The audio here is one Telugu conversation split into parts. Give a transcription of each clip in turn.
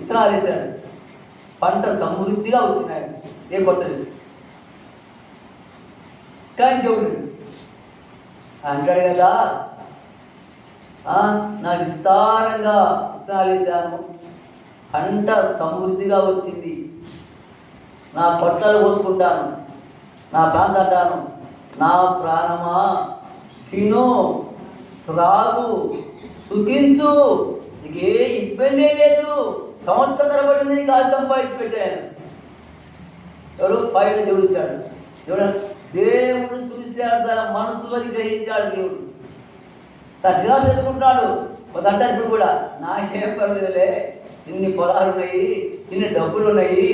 విత్తనాలు వేసాడు, పంట సమృద్ధిగా వచ్చినాయి, ఏ కొట్టలేదు. కానీ దేవుడు అంటాడు కదా, నా విస్తారంగా విత్తనాలు వేసాను, పంట సమృద్ధిగా వచ్చింది, నా పొట్లాలు పోసుకుంటాను, నా ప్రాంతం అంటాను, నా ప్రాణమా తిను త్రాగు సుఖించు, నీకే ఇబ్బంది లేదు, సంవత్సరం తరబడింది నీకు ఆస్తి సంపాదించి పెట్టాను. ఎవరు పైన దేవుడు ఇచ్చాడు. దేవుడు చూశాడు, తన మనసులోది గ్రహించాడు. దేవుడు తను రిలాక్స్ చేసుకుంటున్నాడు. కొంతంటారు ఇప్పుడు కూడా, నాకేం పర్లేదులే, ఇన్ని పొలాలు ఉన్నాయి, ఇన్ని డబ్బులు ఉన్నాయి,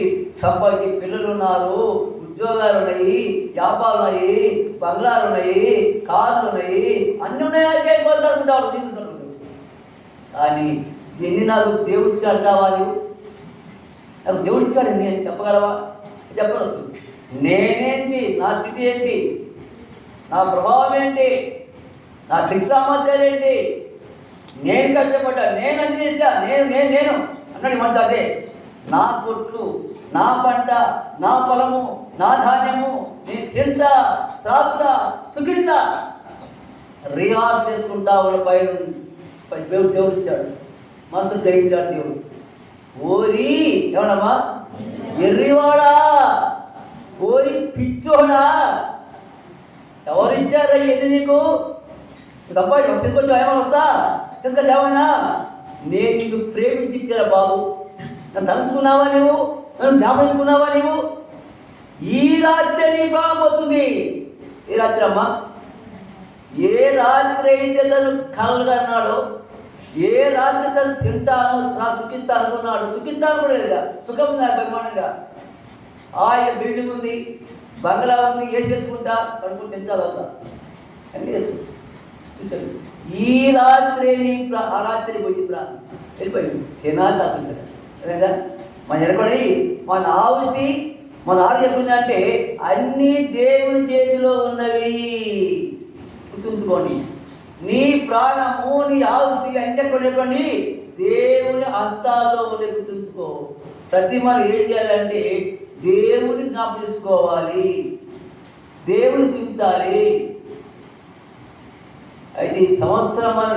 సంపాదించి పిల్లలు ఉన్నారు, ఉద్యోగాలు ఉన్నాయి, వ్యాపారాలు ఉన్నాయి, బంగ్లాలు ఉన్నాయి, కార్లు ఉన్నాయి, అన్నీ ఉన్నాయి, నాకేం పడుతుంటాడు జీవితంలో. కానీ ఎన్ని నాకు దేవుడు ఇచ్చాడు కావాలి, నాకు దేవుడు ఇచ్చాడు నేను చెప్పగలవా? చెప్పను. వస్తుంది నేనేంటి, నా స్థితి ఏంటి, నా ప్రభావం ఏంటి, నా శిక్ష సామర్థ్యాలు ఏంటి, నేను కష్టపడ్డా, నేను అన్ని చేశా, నేను నేను నేను అన్నాడు మనసు. అదే నా కొట్లు, నా పంట, నా పొలము, నా ధాన్యము, నేను తింటా త్రాగుతా సుఖిస్తా, రిహార్స్ చేసుకుంటా వాళ్ళ పైన దేవుడు ఇస్తాడు. మనసు గ్రహించాడు దేవుడు. ఓరి ఏమన్నమ్మా, ఎర్రివాడా, ఓరి పిచ్చోడా, ఎవరిచ్చారా ఎన్ని నీకు? సంపాదించి తీసుకొచ్చా, ఏమైనా వస్తా తీసుకొచ్చా, ఏమైనా? నేను నీకు ప్రేమించి ఇచ్చారా బాబు? నన్ను తలుచుకున్నావా నువ్వు? నన్ను జ్ఞాపకం నువ్వు? ఈ రాత్రి నీ ప్రాణం పోతుంది. ఏ రాత్రి అమ్మా? ఏ రాత్రి అయితే తను కలగా అన్నాడో, ఏ రాత్రి తను తింటాను సుఖిస్తా అనుకున్నాడు, సుఖిస్తాను కూడా లేదుగా, సుఖం ఉంది అభిమానంగా. ఆయన బిల్డింగ్ ఉంది, బంగ్లా ఉంది, వేసేసుకుంటా పడుకుని తింటా అవుతా అన్నీ వేసుకుంటా చూసాడు. ఈ రాత్రి ఆ రాత్రి పోయింది, ప్రాణం వెళ్ళిపోయింది. తినాలి తప్పించాలి లేదా మన ఎనకొని మన ఆవుసి మన ఆరు చెప్పిందంటే అన్నీ దేవుని చేతిలో ఉన్నవి. గుర్తుంచుకోండి, నీ ప్రాణము నీ ఆవుసి అంటే చెప్పండి దేవుని హస్తాల్లో ఉండే. గుర్తుంచుకో, ప్రతి మనం ఏం చేయాలంటే దేవుని జ్ఞాపకించుకోవాలి, దేవుని స్థించాలి. అయితే ఈ సంవత్సరం మనం